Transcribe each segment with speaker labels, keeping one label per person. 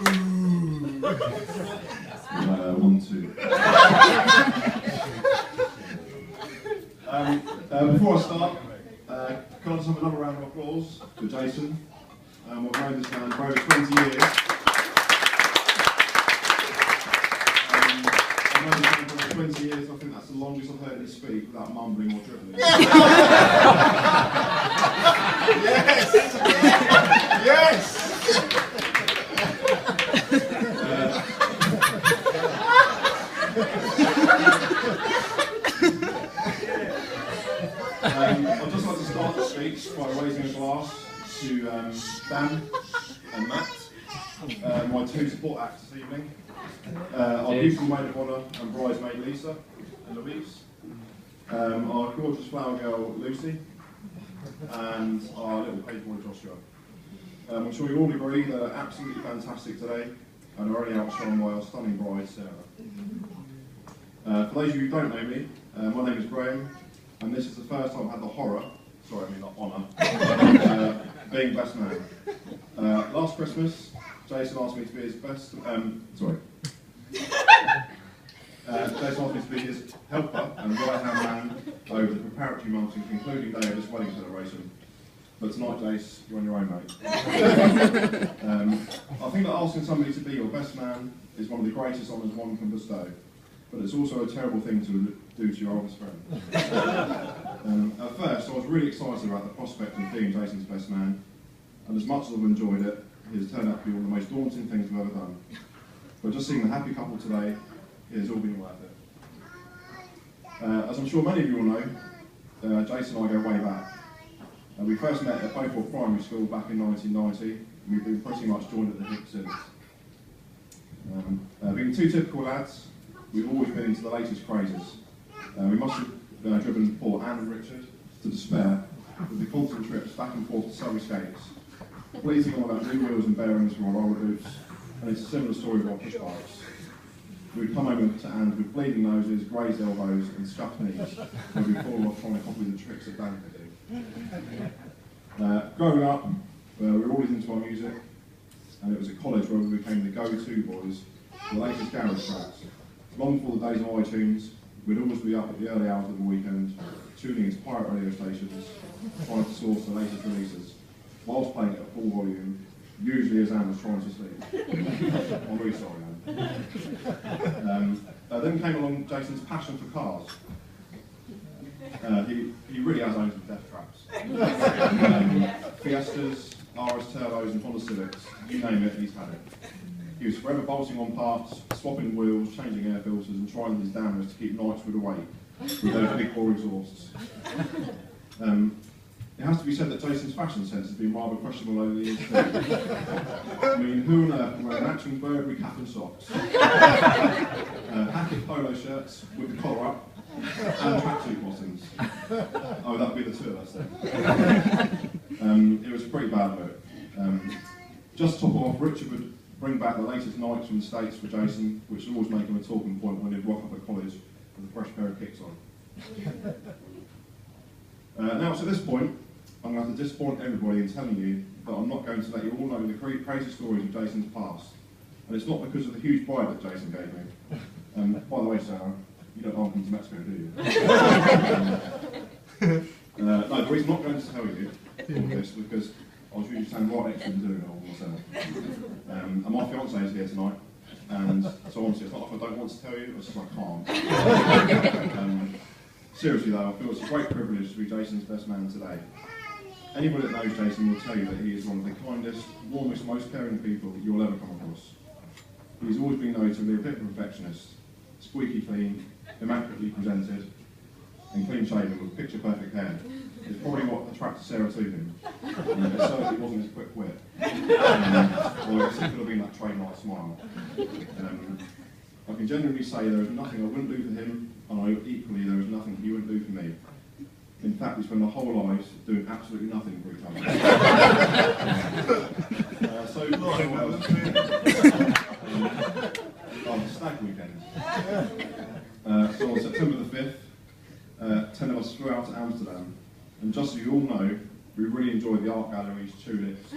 Speaker 1: 1, 2. Before I start, can I just have another round of applause for Jason? I've known this man for over 20 years. I've known this man for over 20 years. I think that's the longest I've heard him speak without mumbling or dribbling.
Speaker 2: Yes! Yes!
Speaker 1: I'd just like to start the speech by raising a glass to Dan and Matt, my 2 support acts this evening. Our beautiful maid of honour and bridesmaid Lisa and Louise, our gorgeous flower girl Lucy, and our little page boy Joshua. I'm sure you all agree they're absolutely fantastic today and are only outshone by our stunning bride Sarah. For those of you who don't know me, my name is Graham, and this is the first time I've had the horror, sorry I mean not honour, being best man. Last Christmas, Jason asked me to be his best, Jason asked me to be his helper and right-hand man over the preparatory months, including day of this wedding celebration. But tonight, Jace, you're on your own, mate. I think that asking somebody to be your best man is one of the greatest honours one can bestow. But it's also a terrible thing to do to your oldest friend. At first, I was really excited about the prospect of being Jason's best man, and as much as I've enjoyed it, it has turned out to be one of the most daunting things we've ever done. But just seeing the happy couple today, it has all been worth it. As I'm sure many of you will know, Jason and I go way back. We first met at Beaufort Primary School back in 1990, and we've been pretty much joined at the hip since. Being 2 typical lads, we've always been into the latest crazes. We must have driven poor Anne and Richard to despair with the constant trips back and forth to Surrey Skates, bleating on about new wheels and bearings from our roller boots, and it's a similar story with our push bikes. We'd come home to Anne with bleeding noses, grazed elbows and scuffed knees, where we'd fall off trying to copy the tricks that Dan could do. Growing up, we were always into our music, and it was at college where we became the go-to boys for the latest garage tracks. Long before the days of iTunes, we'd always be up at the early hours of the weekend, tuning into pirate radio stations, trying to source the latest releases, whilst playing it at full volume, usually as Anne was trying to sleep. I'm really sorry, Anne. Then came along Jason's passion for cars. He really has owned some death traps. Fiestas, RS Turbos and Honda Civics, you name it, he's had it. He was forever bolting on parts, swapping wheels, changing air filters and trying his damnedest to keep Knightswood away with those big bore exhausts. It has to be said that Jason's fashion sense has been rather questionable over the years too. I mean, who on earth can wear matching Burberry cap and socks, Hackett polo shirts with the collar up, and tracksuit bottoms? Oh, that'd be the 2 of us then. It was a pretty bad look. Just to top off, Richard would bring back the latest Nikes from the States for Jason, which would always make him a talking point when he'd rock up at college with a fresh pair of kicks on. Now, so at this point, I'm going to have to disappoint everybody in telling you that I'm not going to let you all know the crazy stories of Jason's past. And it's not because of the huge bribe that Jason gave me. By the way, Sarah, you don't want to Mexico, do you? No, the reason I'm not going to tell you all this because I was really saying right next to him doing it all myself. And my fiance is here tonight, and so honestly, it's not like I don't want to tell you, it's just I can't. Seriously though, I feel it's a great privilege to be Jason's best man today. Anybody that knows Jason will tell you that he is one of the kindest, warmest, most caring people that you'll ever come across. He's always been known to be a bit of a perfectionist, squeaky clean, immaculately presented, and clean shaven with picture perfect hair. It's probably what attracted Sarah to him. It certainly wasn't his quick wit. Or it could have been that trademark smile. I can genuinely say there is nothing I wouldn't do for him, and equally there is nothing he wouldn't do for me. In fact, we spend our whole lives doing absolutely nothing for each other. Stag weekend. So on September the 5th, 10 of us flew out to Amsterdam, and just so you all know, we really enjoyed the art galleries, tulips,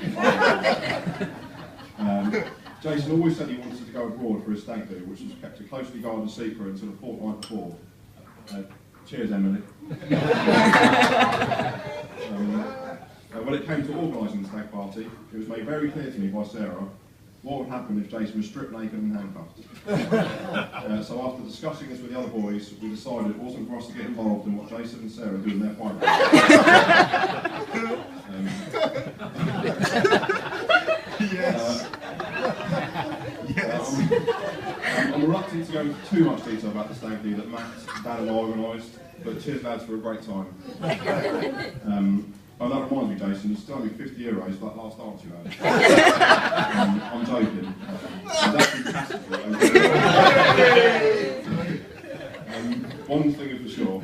Speaker 1: Jason always said he wanted to go abroad for his stag do, which was kept a closely guarded secret until a fortnight before. Cheers, Emily. When it came to organising the stag party, it was made very clear to me by Sarah what would happen if Jason was stripped naked and handcuffed. So after discussing this with the other boys, we decided it wasn't for us to get involved in what Jason and Sarah do in their private life. I'm reluctant to go into too much detail about the stag do that Matt, Dan and I organised, but cheers lads for a great time. Oh, that reminds me, Jason, you still owe me €50 for that last dance you had. I'm joking. It's actually one thing is for sure,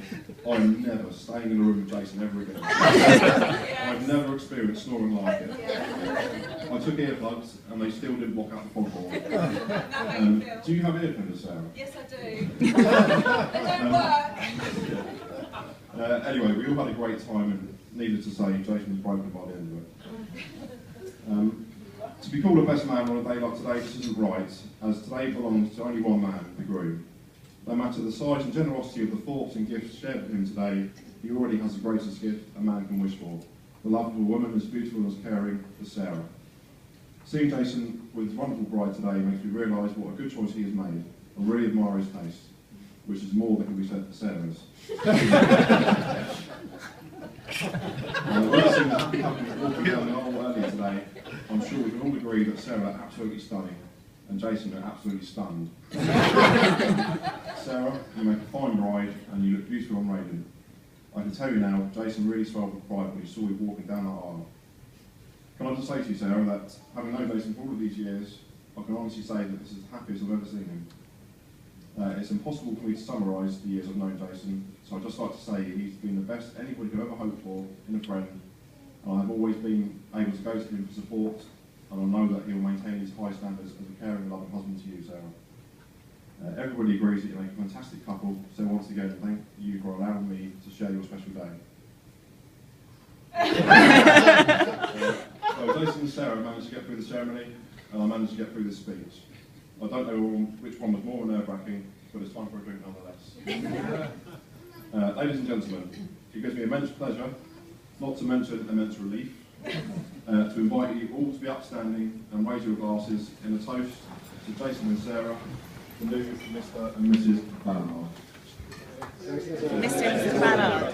Speaker 1: I'm never staying in a room with Jason ever again. I've never experienced snoring like it. I took earplugs and they still didn't block out the foghorn. Do you have earplugs, Sarah?
Speaker 2: Yes, I do. They don't work.
Speaker 1: Anyway, we all had a great time, and needless to say, Jason was broken by the end of it. To be called a best man on a day like today just isn't right, as today belongs to only one man, the groom. No matter the size and generosity of the thoughts and gifts shared with him today, he already has the greatest gift a man can wish for, the love of a woman as beautiful and as caring as Sarah. Seeing Jason with his wonderful bride today makes me realise what a good choice he has made. I really admire his taste, which is more than can be said for Sarah's. We've seen the happy couple walking down the aisle earlier today. I'm sure we can all agree that Sarah is absolutely stunning, and Jason are absolutely stunned. Sarah, you make a fine bride, and you look beautiful on Raven. I can tell you now, Jason really swelled with pride when he saw you walking down that aisle. Can I just say to you, Sarah, that having known Jason for all of these years, I can honestly say that this is the happiest I've ever seen him. It's impossible for me to summarise the years I've known Jason, so I'd just like to say he's been the best anybody could ever hope for in a friend, and I've always been able to go to him for support, and I know that he'll maintain his high standards as a caring and loving husband to you, Sarah. Everybody agrees that you make a fantastic couple, so once again, thank you for allowing me to share your special day. So Jason and Sarah managed to get through the ceremony, and I managed to get through this speech. I don't know which one was more nerve-wracking, but it's time for a drink nonetheless. Ladies and gentlemen, it gives me immense pleasure, not to mention immense relief, to invite you all to be upstanding and raise your glasses in a toast to Jason and Sarah, the new Mr. and Mrs. Ballard.
Speaker 3: Mr. and Mrs. Ballard.